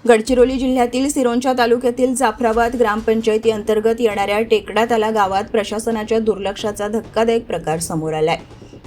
गडचिरोली जिल्ह्यातील सिरोंचा तालुक्यातील जाफराबाद ग्रामपंचायती अंतर्गत येणाऱ्या टेकडाताला गावात प्रशासनाच्या दुर्लक्षाचा धक्कादायक प्रकार समोर आलाय।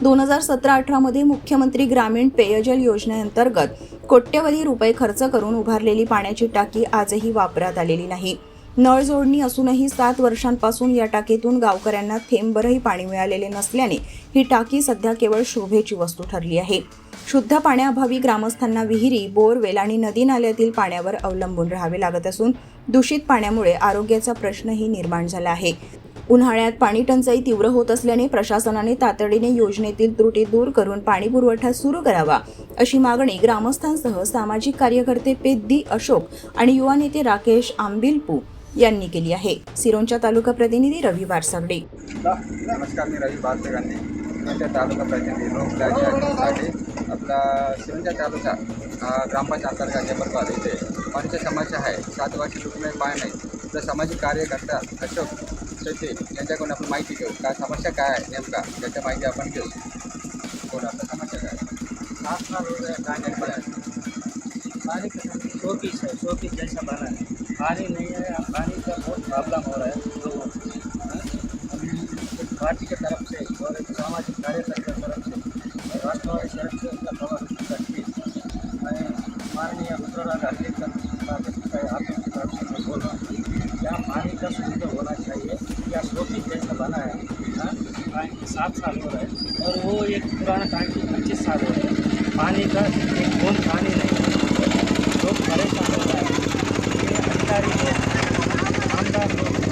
2017-18 मध्ये मुख्यमंत्री ग्रामीण पेयजल योजनेअंतर्गत कोट्यवधी रुपये खर्च करून उभारलेली पाण्याची टाकी आजही वापरात आलेली नाही। नळ जोडणी असूनही 7 वर्षांपासून या टाकीतून गावकऱ्यांना थेंबभरही पाणी मिळालेले नसल्याने ही टाकी सध्या केवळ शोभेची वस्तू ठरली आहे। शुद्ध पाण्याअभावी ग्रामस्थांना विहिरी, बोरवेल आणि नदी नाल्यातील पाण्यावर अवलंबून राहावे लागत असून दूषित पाण्यामुळे आरोग्याचा प्रश्नही निर्माण झाला आहे। उन्हाळ्यात पाणी टंचाई तीव्र होत असल्याने प्रशासनाने तातडीने योजनेतील त्रुटी दूर करून पाणी पुरवठा सुरू करावा अशी मागणी ग्रामस्थांसह सामाजिक कार्यकर्ते पेद्दी अशोक आणि युवा नेते राकेश आंबिलपू यांनी केली आहे। सिरोंचा तालुका प्रतिनिधी रवी बारसागडे। नमस्कार, मी रवी बारसागडे, सिरोंचा तालुका प्रतिनिधी लोकराज्यासाठी आपला सिरोंचा तालुका ग्रामपंचायत अंतर्गत जबरबाद येथे पाण्याची समस्या आहे। 7 वर्ष रुपये पाणी नाही। तर सामाजिक कार्यकर्ता अशोक शेट्टी यांच्याकडून आपण माहिती घेऊ, काय समस्या काय आहे नेमका त्याची माहिती आपण घेऊ। कोण आपल्या समस्या काय पानी शो पीस जैसा बना है, पानी नहीं है। पानी का बहुत प्रॉब्लम हो रहा है लोगों को। पार्टी की तरफ से और एक सामाजिक कार्यकर्ता की तरफ से राष्ट्रवादी शरद से उनका प्रभावित करती माननीय रुद्रराज हल्दीकर आपकी तरफ से मैं बोल रहा हूँ, क्या पानी का सुविधा होना चाहिए। क्या शो पीस जैसा बना है, टांकी 7 साल हो रहा है और वो एक पुराना टांकी 25 साल हो रहा है। पानी का एक बूंद पानी नहीं है, लोग परेशान हो रहे हैं। ये अधिकारी लोग, आमदार लोग